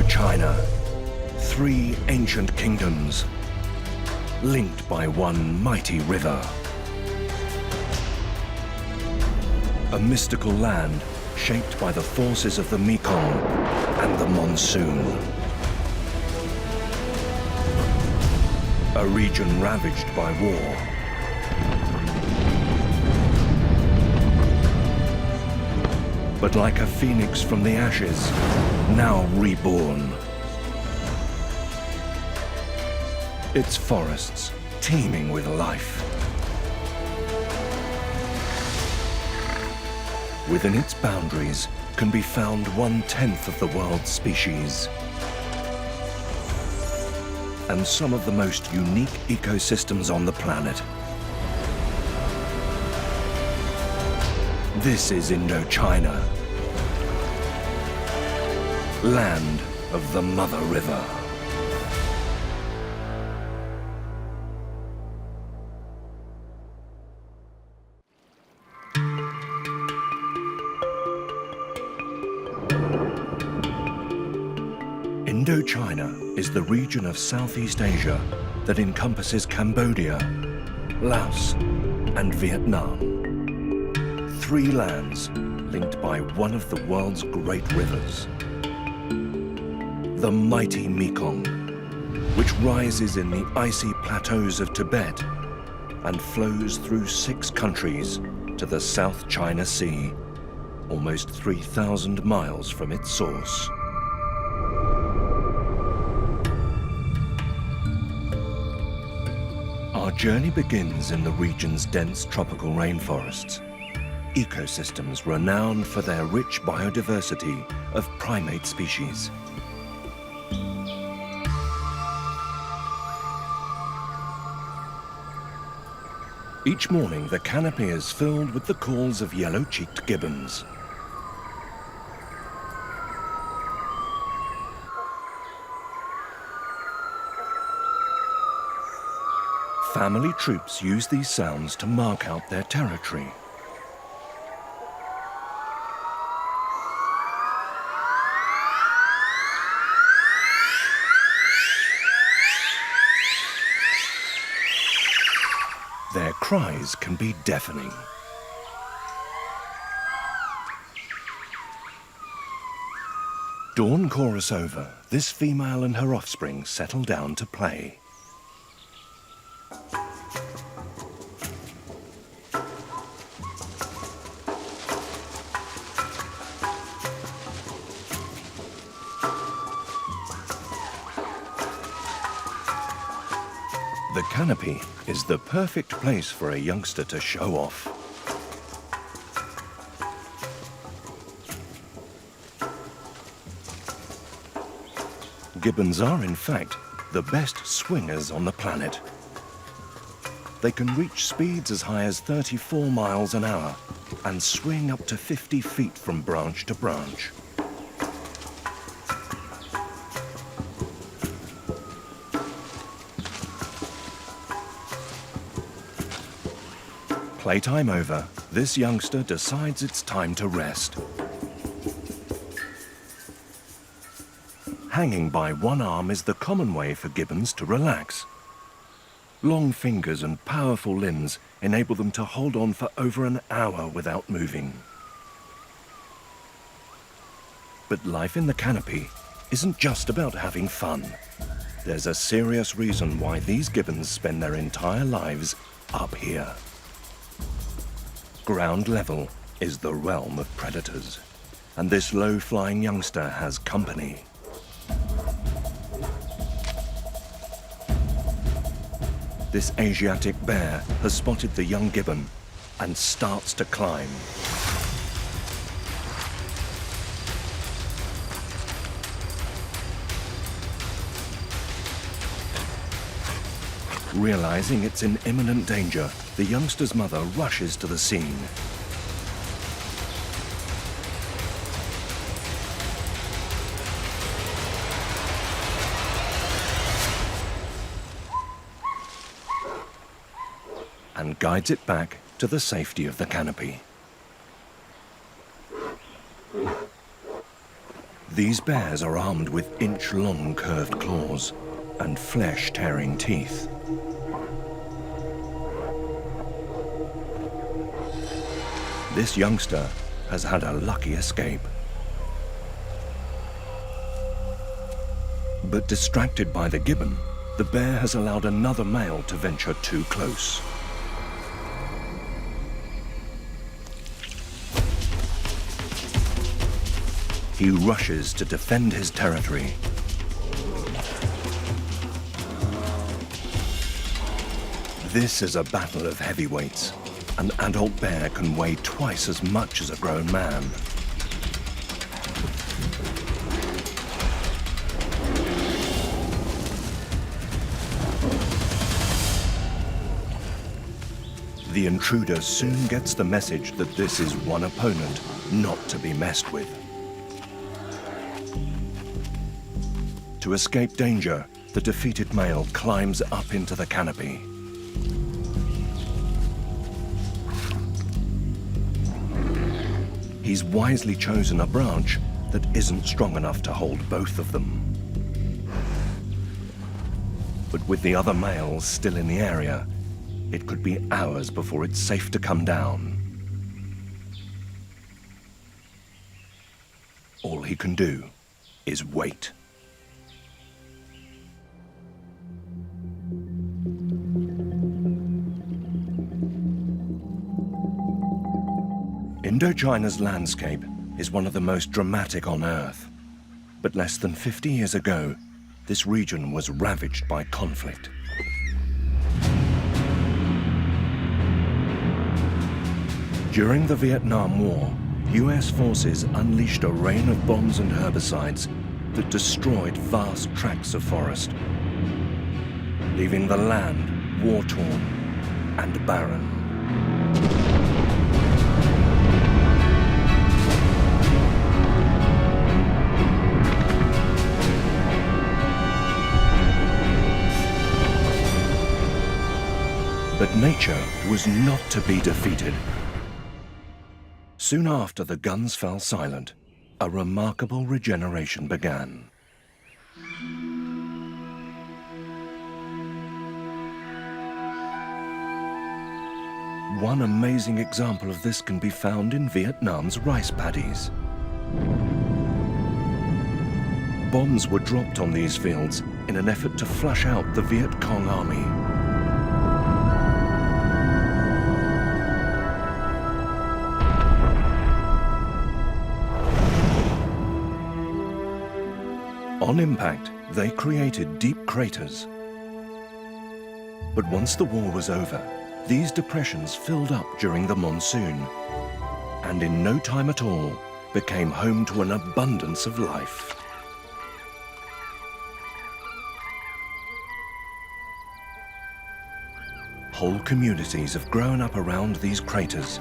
Indochina, three ancient kingdoms, linked by one mighty river. A mystical land shaped by the forces of the Mekong and the Monsoon. A region ravaged by war. But like a phoenix from the ashes, now reborn. Its forests teeming with life. Within its boundaries can be found 1/10 of the world's species. And some of the most unique ecosystems on the planet. This is Indochina, land of the Mother River. Indochina is the region of Southeast Asia that encompasses Cambodia, Laos, and Vietnam. Three lands linked by one of the world's great rivers. The mighty Mekong, which rises in the icy plateaus of Tibet and flows through 6 countries to the South China Sea, almost 3,000 miles from its source. Our journey begins in the region's dense tropical rainforests, ecosystems renowned for their rich biodiversity of primate species. Each morning, the canopy is filled with the calls of yellow-cheeked gibbons. Family troops use these sounds to mark out their territory. Their cries can be deafening. Dawn chorus over, this female and her offspring settle down to play. The canopy is the perfect place for a youngster to show off. Gibbons are, in fact, the best swingers on the planet. They can reach speeds as high as 34 miles an hour and swing up to 50 feet from branch to branch. Playtime over, this youngster decides it's time to rest. Hanging by one arm is the common way for gibbons to relax. Long fingers and powerful limbs enable them to hold on for over an hour without moving. But life in the canopy isn't just about having fun. There's a serious reason why these gibbons spend their entire lives up here. Ground level is the realm of predators, and this low-flying youngster has company. This Asiatic bear has spotted the young gibbon and starts to climb. Realizing it's in imminent danger, the youngster's mother rushes to the scene. And guides it back to the safety of the canopy. These bears are armed with inch-long curved claws and flesh-tearing teeth. This youngster has had a lucky escape. But distracted by the gibbon, the bear has allowed another male to venture too close. He rushes to defend his territory. This is a battle of heavyweights. An adult bear can weigh twice as much as a grown man. The intruder soon gets the message that this is one opponent not to be messed with. To escape danger, the defeated male climbs up into the canopy. He's wisely chosen a branch that isn't strong enough to hold both of them. But with the other males still in the area, it could be hours before it's safe to come down. All he can do is wait. Indochina's landscape is one of the most dramatic on Earth. But less than 50 years ago, this region was ravaged by conflict. During the Vietnam War, US forces unleashed a rain of bombs and herbicides that destroyed vast tracts of forest, leaving the land war-torn and barren. But nature was not to be defeated. Soon after the guns fell silent, a remarkable regeneration began. One amazing example of this can be found in Vietnam's rice paddies. Bombs were dropped on these fields in an effort to flush out the Viet Cong army. On impact, they created deep craters. But once the war was over, these depressions filled up during the monsoon, and in no time at all became home to an abundance of life. Whole communities have grown up around these craters,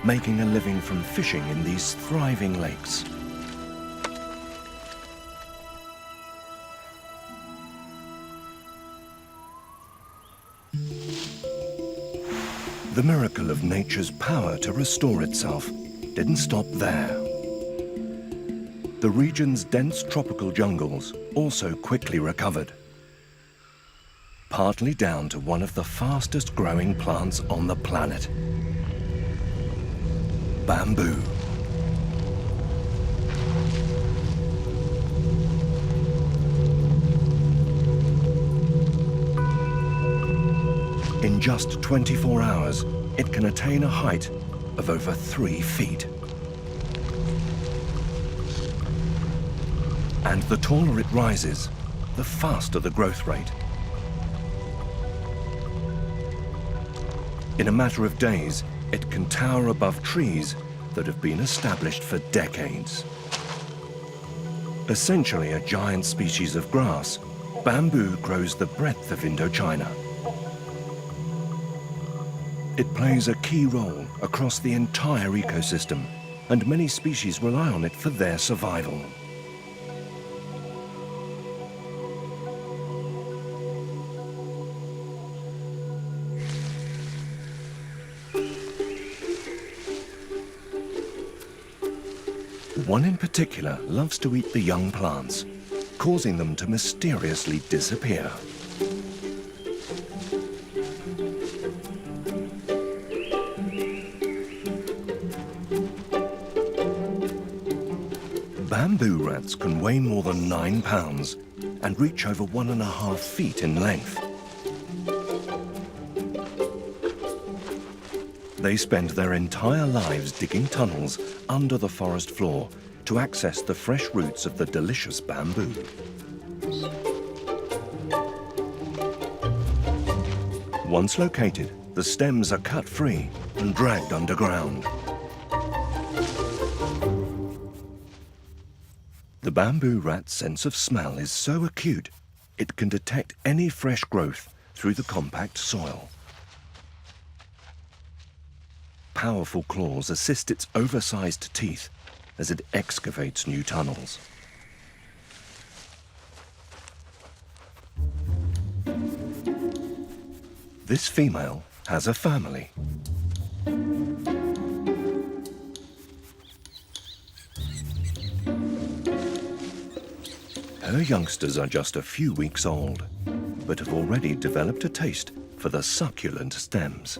making a living from fishing in these thriving lakes. The miracle of nature's power to restore itself didn't stop there. The region's dense tropical jungles also quickly recovered, partly down to one of the fastest growing plants on the planet: bamboo. In just 24 hours, it can attain a height of over 3 feet. And the taller it rises, the faster the growth rate. In a matter of days, it can tower above trees that have been established for decades. Essentially a giant species of grass, bamboo grows the breadth of Indochina. It plays a key role across the entire ecosystem, and many species rely on it for their survival. One in particular loves to eat the young plants, causing them to mysteriously disappear. Bamboo rats can weigh more than 9 pounds and reach over 1.5 feet in length. They spend their entire lives digging tunnels under the forest floor to access the fresh roots of the delicious bamboo. Once located, the stems are cut free and dragged underground. The bamboo rat's sense of smell is so acute, it can detect any fresh growth through the compact soil. Powerful claws assist its oversized teeth as it excavates new tunnels. This female has a family. Her youngsters are just a few weeks old, but have already developed a taste for the succulent stems.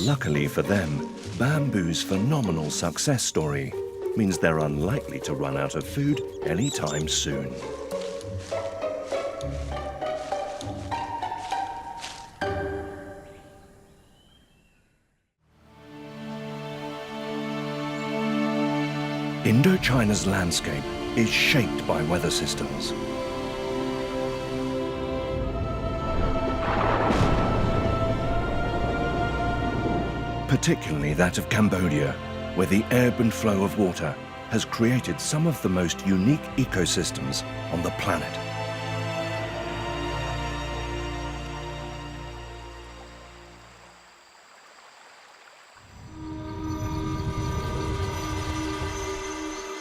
Luckily for them, bamboo's phenomenal success story means they're unlikely to run out of food anytime soon. Indochina's landscape is shaped by weather systems. Particularly that of Cambodia, where the ebb and flow of water has created some of the most unique ecosystems on the planet.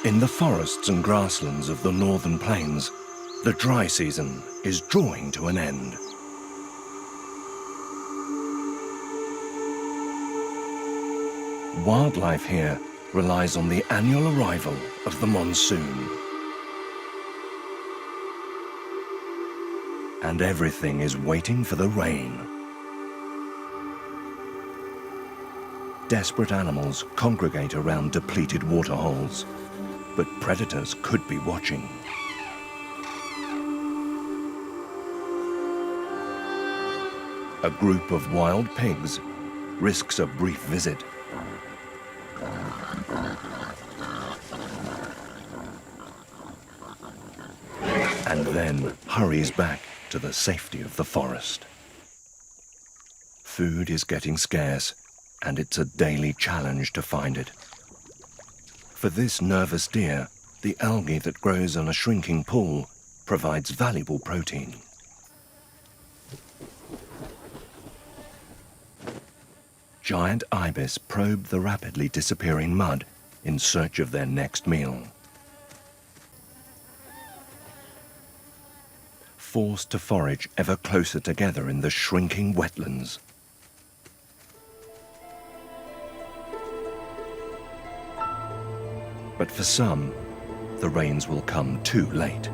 In the forests and grasslands of the northern plains, the dry season is drawing to an end. Wildlife here relies on the annual arrival of the monsoon. And everything is waiting for the rain. Desperate animals congregate around depleted waterholes, but predators could be watching. A group of wild pigs risks a brief visit. And then hurries back to the safety of the forest. Food is getting scarce, and it's a daily challenge to find it. For this nervous deer, the algae that grows in a shrinking pool provides valuable protein. Giant ibis probe the rapidly disappearing mud in search of their next meal. Forced to forage ever closer together in the shrinking wetlands. But for some, the rains will come too late.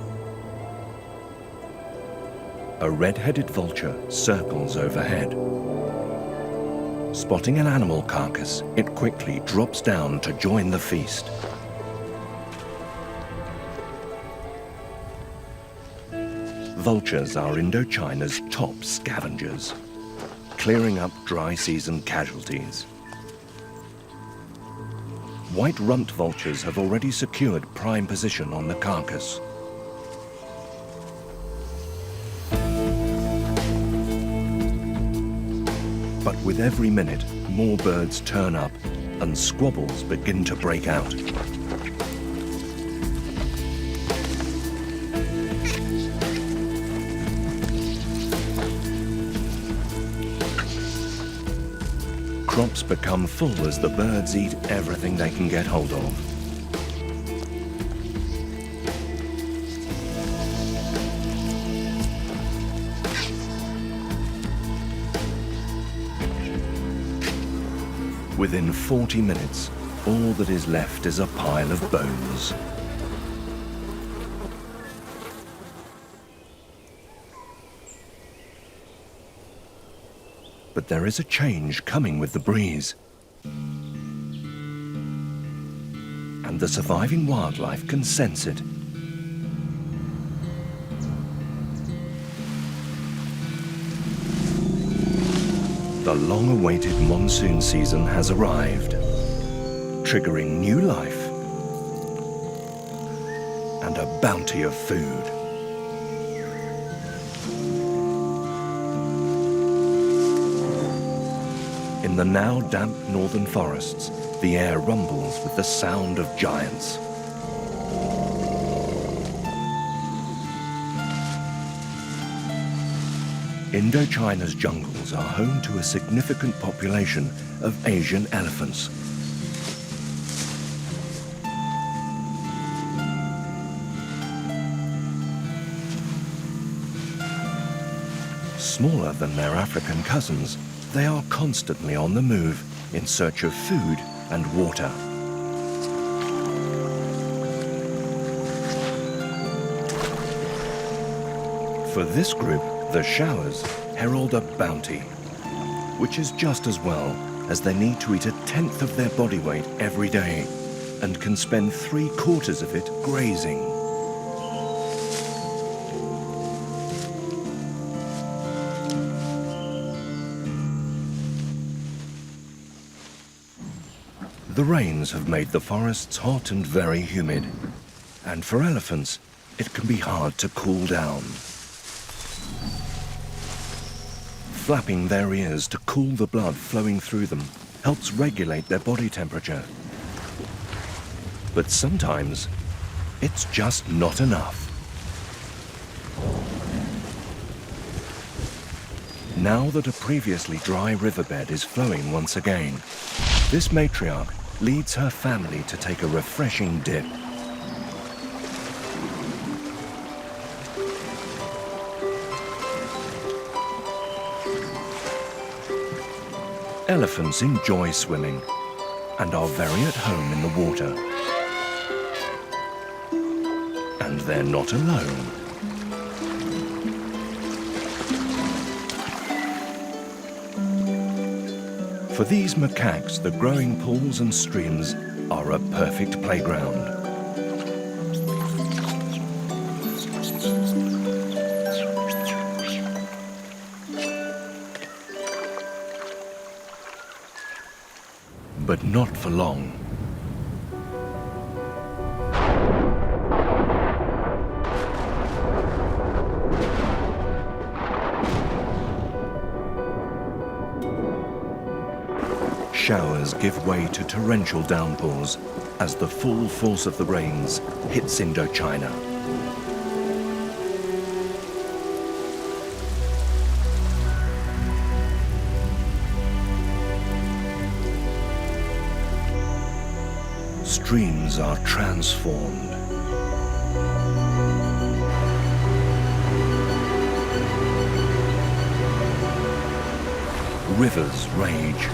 A red-headed vulture circles overhead. Spotting an animal carcass, it quickly drops down to join the feast. Vultures are Indochina's top scavengers, clearing up dry season casualties. White rumped vultures have already secured prime position on the carcass. But with every minute, more birds turn up and squabbles begin to break out. Crops become full as the birds eat everything they can get hold of. Within 40 minutes, all that is left is a pile of bones. But there is a change coming with the breeze. And the surviving wildlife can sense it. The long-awaited monsoon season has arrived, triggering new life and a bounty of food. In the now damp northern forests, the air rumbles with the sound of giants. Indochina's jungles are home to a significant population of Asian elephants. Smaller than their African cousins, they are constantly on the move in search of food and water. For this group, the showers herald a bounty, which is just as well as they need to eat 1/10 of their body weight every day and can spend 3/4 of it grazing. The rains have made the forests hot and very humid, and for elephants, it can be hard to cool down. Flapping their ears to cool the blood flowing through them helps regulate their body temperature. But sometimes, it's just not enough. Now that a previously dry riverbed is flowing once again, this matriarch leads her family to take a refreshing dip. Elephants enjoy swimming and are very at home in the water. And they're not alone. For these macaques, the growing pools and streams are a perfect playground. But not for long. Showers give way to torrential downpours as the full force of the rains hits Indochina. Streams are transformed. Rivers rage.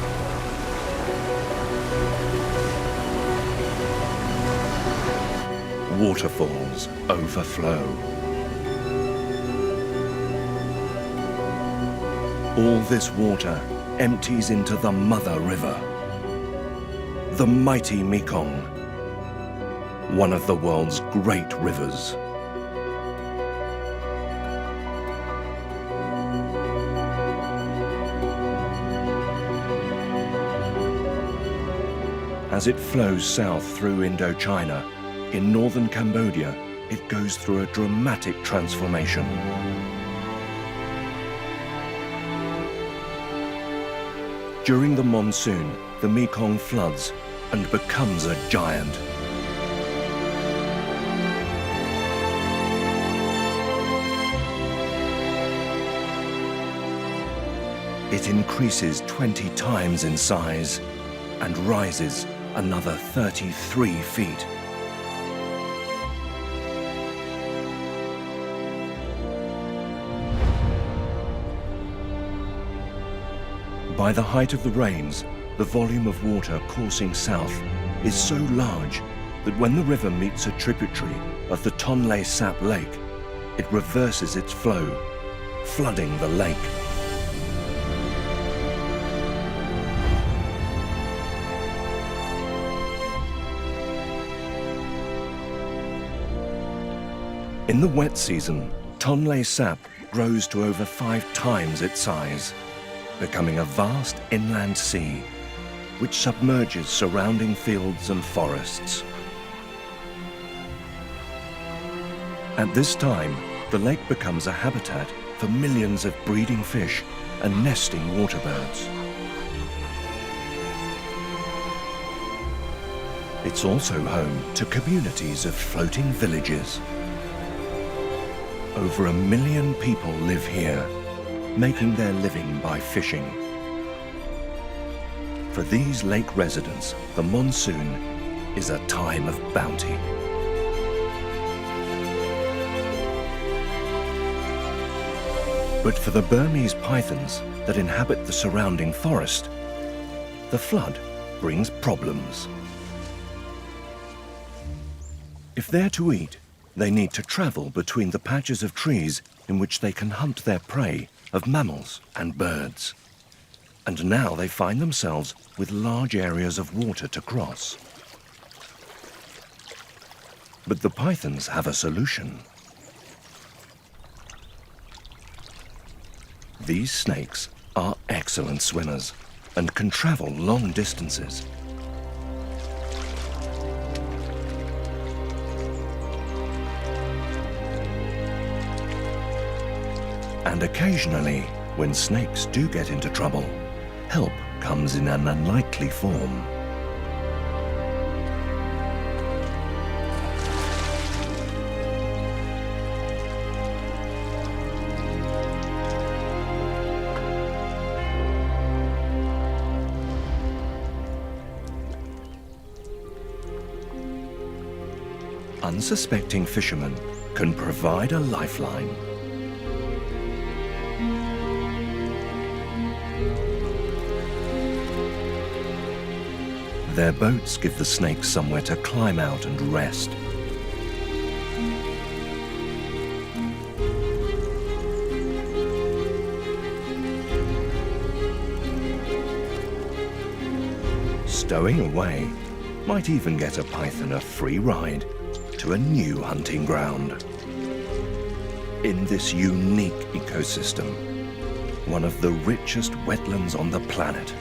Waterfalls overflow. All this water empties into the Mother River, the mighty Mekong, one of the world's great rivers. As it flows south through Indochina, in northern Cambodia, it goes through a dramatic transformation. During the monsoon, the Mekong floods and becomes a giant. It increases 20 times in size and rises another 33 feet. By the height of the rains, the volume of water coursing south is so large that when the river meets a tributary of the Tonle Sap Lake, it reverses its flow, flooding the lake. In the wet season, Tonle Sap grows to over 5 times its size, becoming a vast inland sea, which submerges surrounding fields and forests. At this time, the lake becomes a habitat for millions of breeding fish and nesting waterbirds. It's also home to communities of floating villages. Over 1 million people live here, making their living by fishing. For these lake residents, the monsoon is a time of bounty. But for the Burmese pythons that inhabit the surrounding forest, the flood brings problems. If they're to eat, they need to travel between the patches of trees in which they can hunt their prey of mammals and birds. And now they find themselves with large areas of water to cross. But the pythons have a solution. These snakes are excellent swimmers and can travel long distances. And occasionally, when snakes do get into trouble, help comes in an unlikely form. Unsuspecting fishermen can provide a lifeline. Their boats give the snakes somewhere to climb out and rest. Stowing away might even get a python a free ride to a new hunting ground. In this unique ecosystem, one of the richest wetlands on the planet,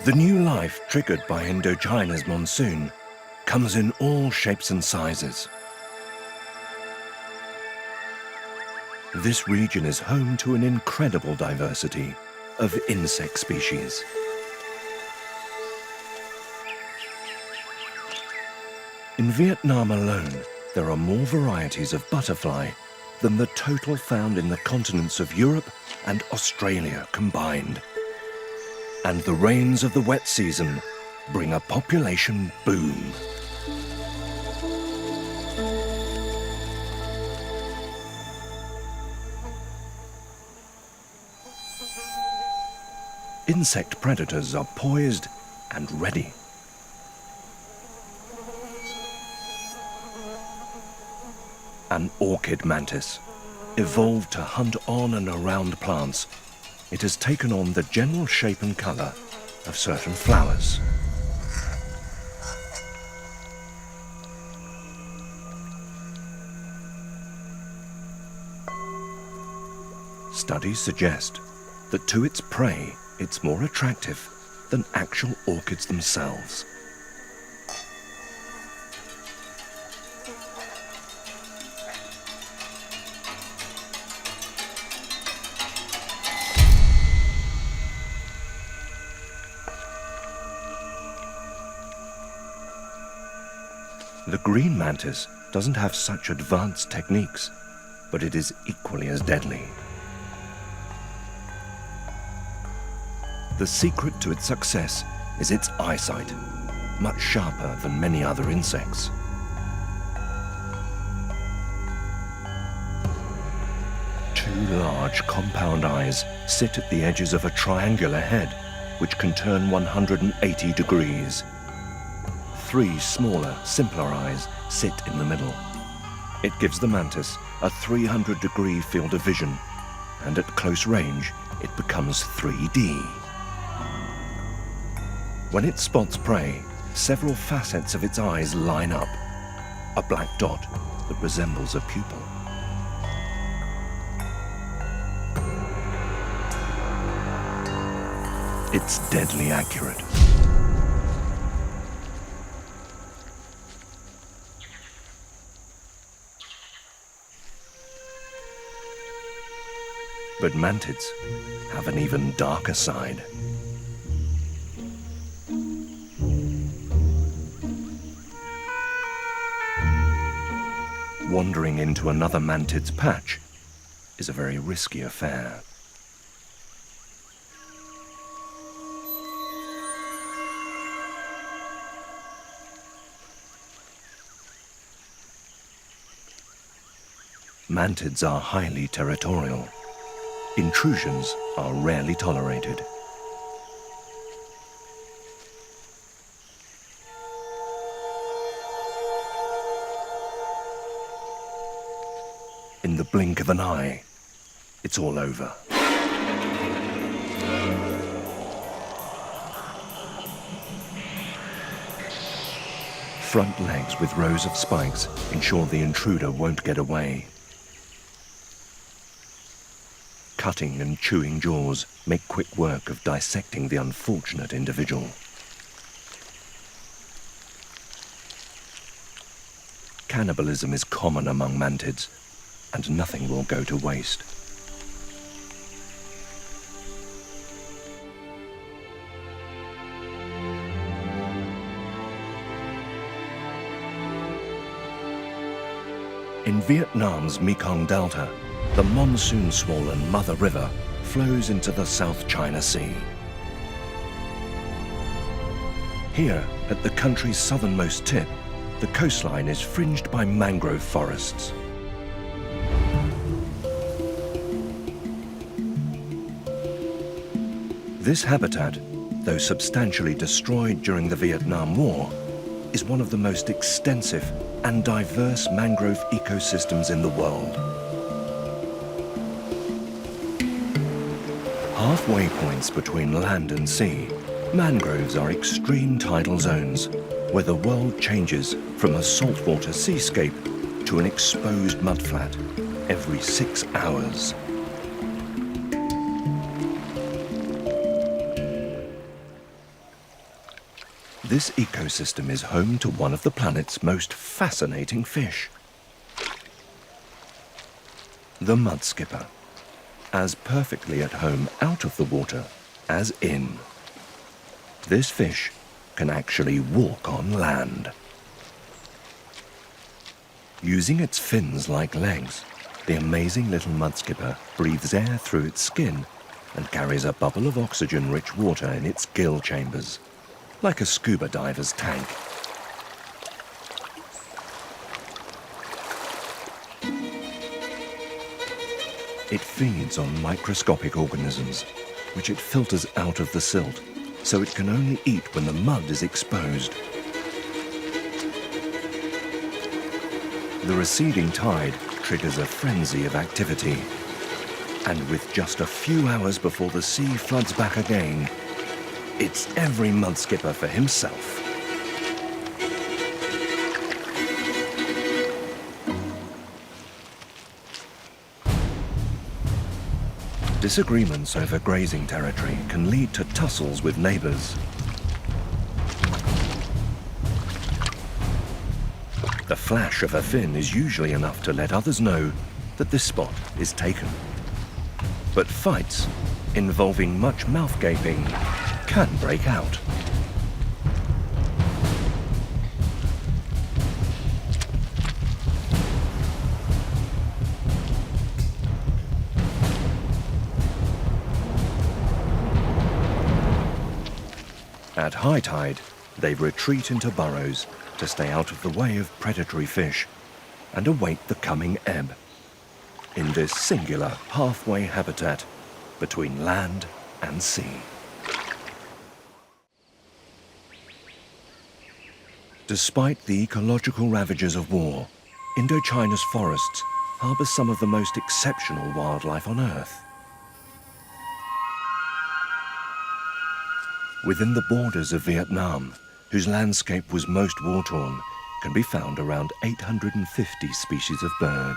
the new life triggered by Indochina's monsoon comes in all shapes and sizes. This region is home to an incredible diversity of insect species. In Vietnam alone, there are more varieties of butterfly than the total found in the continents of Europe and Australia combined. And the rains of the wet season bring a population boom. Insect predators are poised and ready. An orchid mantis, evolved to hunt on and around plants, it has taken on the general shape and color of certain flowers. Studies suggest that to its prey, it's more attractive than actual orchids themselves. The green mantis doesn't have such advanced techniques, but it is equally as deadly. The secret to its success is its eyesight, much sharper than many other insects. large compound eyes sit at the edges of a triangular head, which can turn 180 degrees. 3 smaller, simpler eyes sit in the middle. It gives the mantis a 300-degree field of vision, and at close range, it becomes 3D. When it spots prey, several facets of its eyes line up, a black dot that resembles a pupil. It's deadly accurate. But mantids have an even darker side. Wandering into another mantid's patch is a very risky affair. Mantids are highly territorial. Intrusions are rarely tolerated. In the blink of an eye, it's all over. Front legs with rows of spikes ensure the intruder won't get away. Cutting and chewing jaws make quick work of dissecting the unfortunate individual. Cannibalism is common among mantids, and nothing will go to waste. In Vietnam's Mekong Delta, the monsoon-swollen Mother River flows into the South China Sea. Here, at the country's southernmost tip, the coastline is fringed by mangrove forests. This habitat, though substantially destroyed during the Vietnam War, is one of the most extensive and diverse mangrove ecosystems in the world. Halfway points between land and sea, mangroves are extreme tidal zones where the world changes from a saltwater seascape to an exposed mudflat every 6 hours. This ecosystem is home to one of the planet's most fascinating fish, the mudskipper, as perfectly at home out of the water as in. This fish can actually walk on land. Using its fins like legs, the amazing little mudskipper breathes air through its skin and carries a bubble of oxygen-rich water in its gill chambers, like a scuba diver's tank. It feeds on microscopic organisms, which it filters out of the silt, so it can only eat when the mud is exposed. The receding tide triggers a frenzy of activity, and with just a few hours before the sea floods back again, it's every mudskipper for himself. Disagreements over grazing territory can lead to tussles with neighbors. The flash of a fin is usually enough to let others know that this spot is taken. But fights involving much mouth gaping can break out. At high tide, they retreat into burrows to stay out of the way of predatory fish and await the coming ebb. in this singular halfway habitat between land and sea. Despite the ecological ravages of war, Indochina's forests harbour some of the most exceptional wildlife on Earth. Within the borders of Vietnam, whose landscape was most war-torn, can be found around 850 species of bird.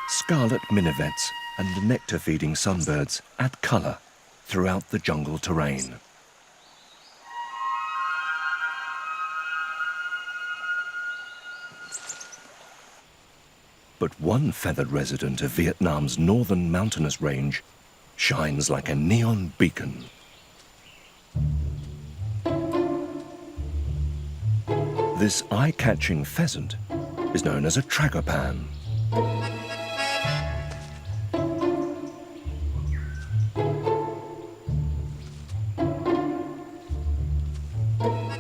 Scarlet minivets and nectar-feeding sunbirds add colour throughout the jungle terrain. But one feathered resident of Vietnam's northern mountainous range shines like a neon beacon. This eye-catching pheasant is known as a tragopan.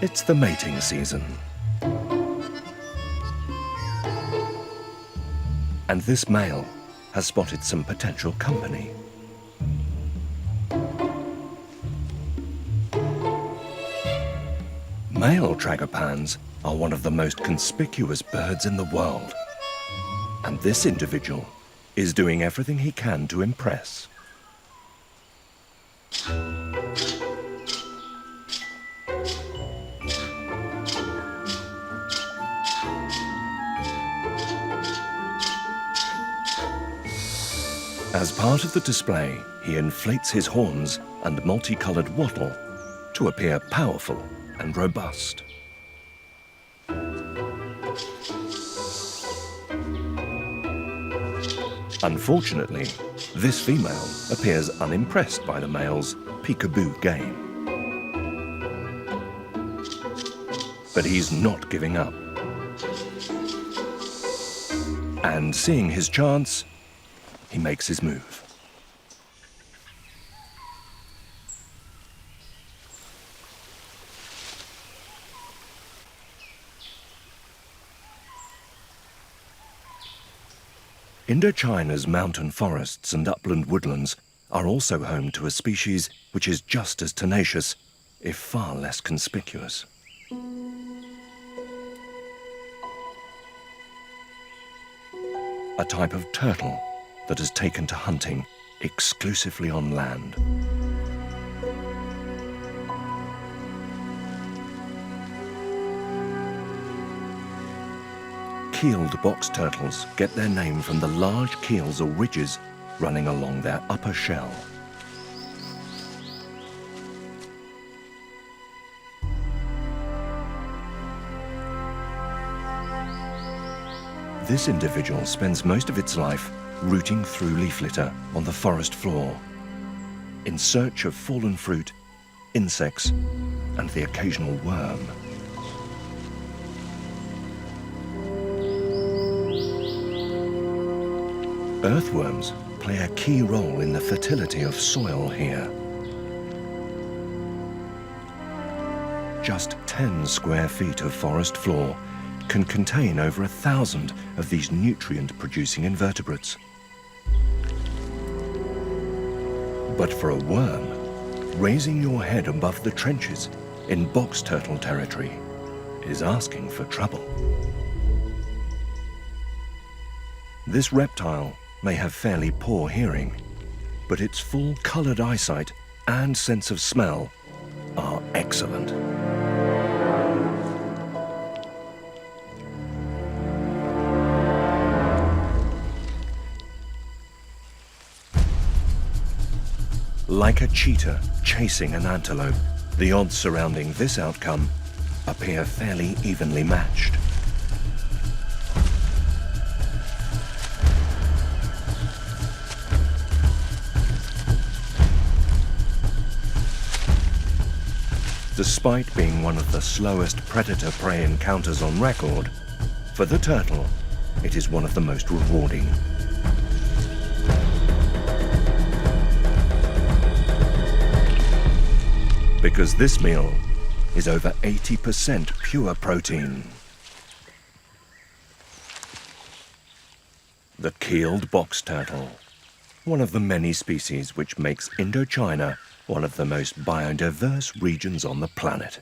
It's the mating season. And this male has spotted some potential company. Male tragopans are one of the most conspicuous birds in the world. And this individual is doing everything he can to impress. As part of the display, he inflates his horns and multicolored wattle to appear powerful and robust. Unfortunately, this female appears unimpressed by the male's peekaboo game. But he's not giving up. And seeing his chance, he makes his move. Indochina's mountain forests and upland woodlands are also home to a species which is just as tenacious, if far less conspicuous. A type of turtle that has taken to hunting exclusively on land. Keeled box turtles get their name from the large keels or ridges running along their upper shell. This individual spends most of its life rooting through leaf litter on the forest floor, in search of fallen fruit, insects, and the occasional worm. Earthworms play a key role in the fertility of soil here. Just 10 square feet of forest floor can contain over 1,000 of these nutrient-producing invertebrates. But for a worm, raising your head above the trenches in box turtle territory is asking for trouble. This reptile may have fairly poor hearing, but its full-colored eyesight and sense of smell are excellent. Like a cheetah chasing an antelope, the odds surrounding this outcome appear fairly evenly matched. Despite being one of the slowest predator-prey encounters on record, for the turtle, it is one of the most rewarding. Because this meal is over 80% pure protein. The keeled box turtle, one of the many species which makes Indochina one of the most biodiverse regions on the planet.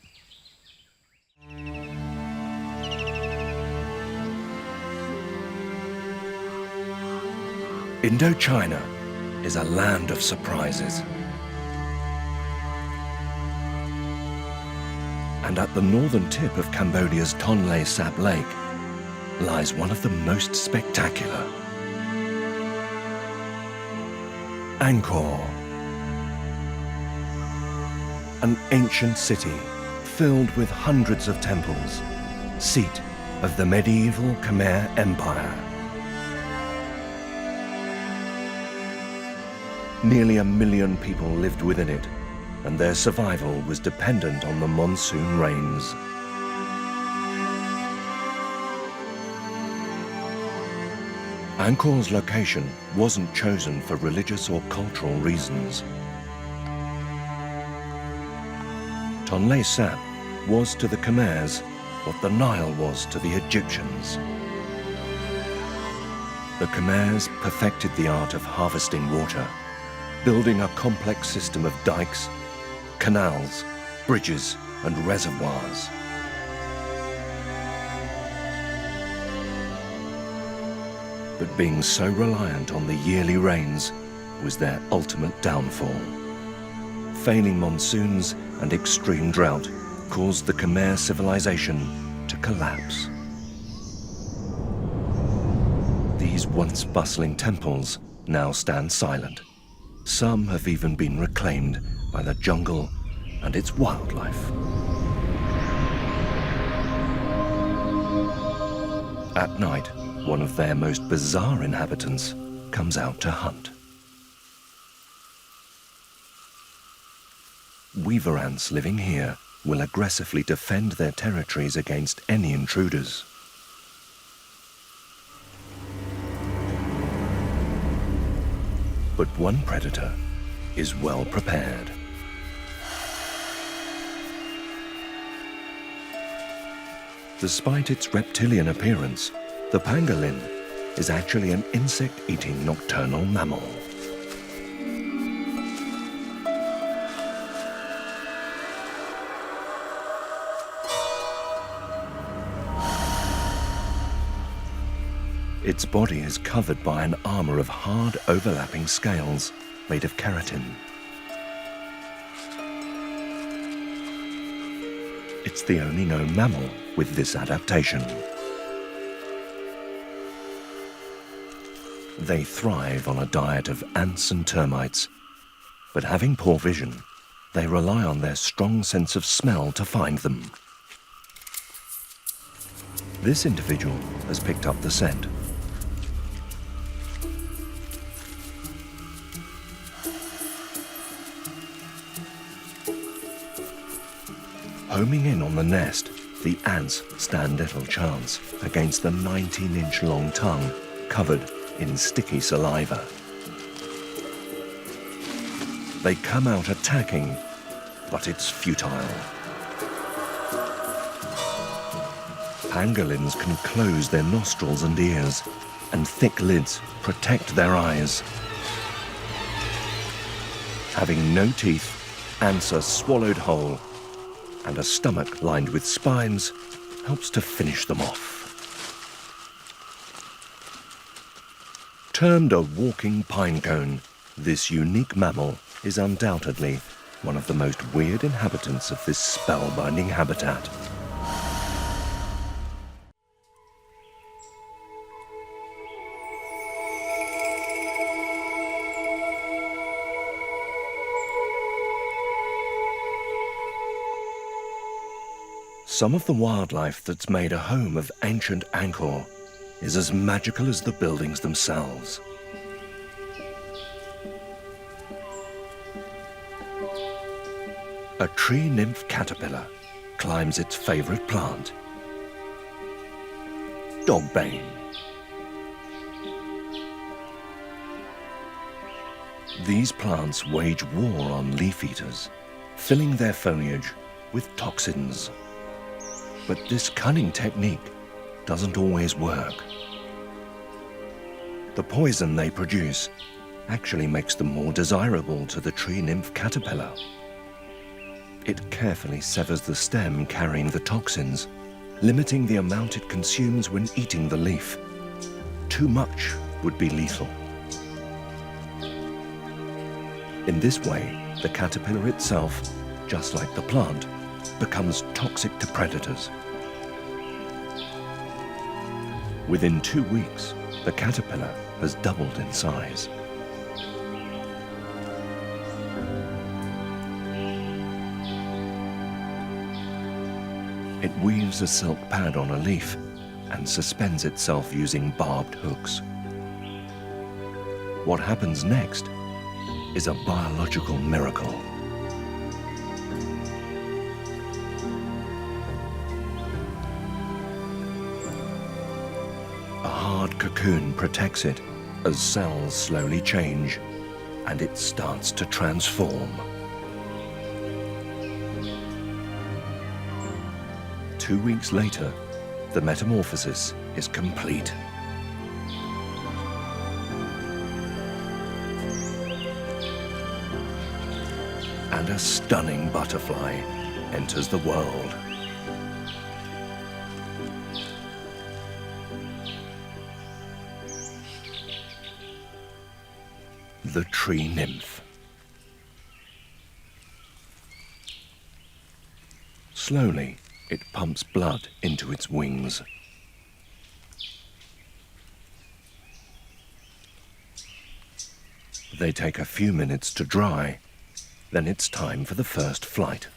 Indochina is a land of surprises. And at the northern tip of Cambodia's Tonle Sap Lake lies one of the most spectacular. Angkor, an ancient city filled with hundreds of temples, seat of the medieval Khmer Empire. Nearly 1 million people lived within it, and their survival was dependent on the monsoon rains. Angkor's location wasn't chosen for religious or cultural reasons. Tonle Sap was to the Khmers what the Nile was to the Egyptians. The Khmers perfected the art of harvesting water, building a complex system of dikes, canals, bridges, and reservoirs. But being so reliant on the yearly rains was their ultimate downfall. Failing monsoons and extreme drought caused the Khmer civilization to collapse. These once bustling temples now stand silent. Some have even been reclaimed by the jungle and its wildlife. At night, one of their most bizarre inhabitants comes out to hunt. Weaver ants living here will aggressively defend their territories against any intruders. But one predator is well prepared. Despite its reptilian appearance, the pangolin is actually an insect-eating nocturnal mammal. Its body is covered by an armor of hard overlapping scales made of keratin. It's the only known mammal with this adaptation. They thrive on a diet of ants and termites, but having poor vision, they rely on their strong sense of smell to find them. This individual has picked up the scent. Homing in on the nest, the ants stand little chance against the 19-inch long tongue covered in sticky saliva. They come out attacking, but it's futile. Pangolins can close their nostrils and ears, and thick lids protect their eyes. Having no teeth, ants are swallowed whole, and a stomach lined with spines helps to finish them off. Termed a walking pinecone, this unique mammal is undoubtedly one of the most weird inhabitants of this spellbinding habitat. Some of the wildlife that's made a home of ancient Angkor is as magical as the buildings themselves. A tree nymph caterpillar climbs its favorite plant, dogbane. These plants wage war on leaf eaters, filling their foliage with toxins. But this cunning technique doesn't always work. The poison they produce actually makes them more desirable to the tree nymph caterpillar. It carefully severs the stem carrying the toxins, limiting the amount it consumes when eating the leaf. Too much would be lethal. In this way, the caterpillar itself, just like the plant, becomes toxic to predators. Within 2 weeks, the caterpillar has doubled in size. It weaves a silk pad on a leaf and suspends itself using barbed hooks. What happens next is a biological miracle. A hard cocoon protects it as cells slowly change and it starts to transform. 2 weeks later, the metamorphosis is complete. And a stunning butterfly enters the world. The tree nymph. Slowly, it pumps blood into its wings. They take a few minutes to dry, then it's time for the first flight.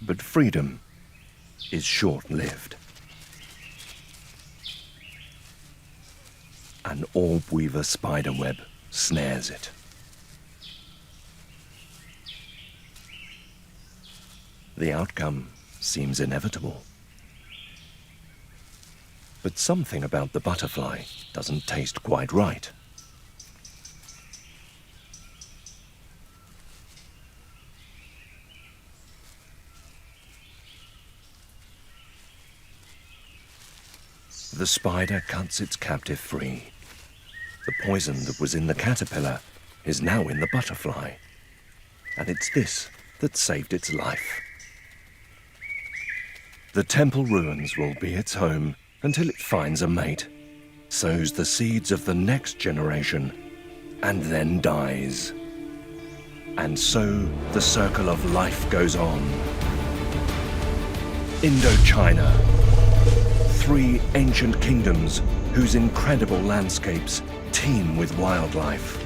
But freedom is short-lived. An orb weaver spiderweb snares it. The outcome seems inevitable. But something about the butterfly doesn't taste quite right. The spider cuts its captive free. The poison that was in the caterpillar is now in the butterfly, and it's this that saved its life. The temple ruins will be its home until it finds a mate, sows the seeds of the next generation, and then dies. And so the circle of life goes on. Indochina, 3 ancient kingdoms whose incredible landscapes teem with wildlife.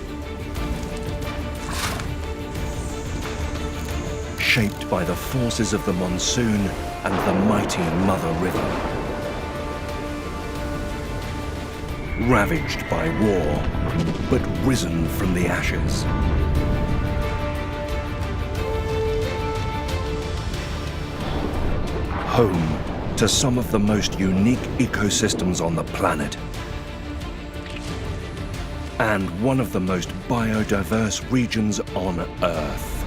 Shaped by the forces of the monsoon and the mighty Mother River. Ravaged by war, but risen from the ashes. Home to some of the most unique ecosystems on the planet. And one of the most biodiverse regions on Earth.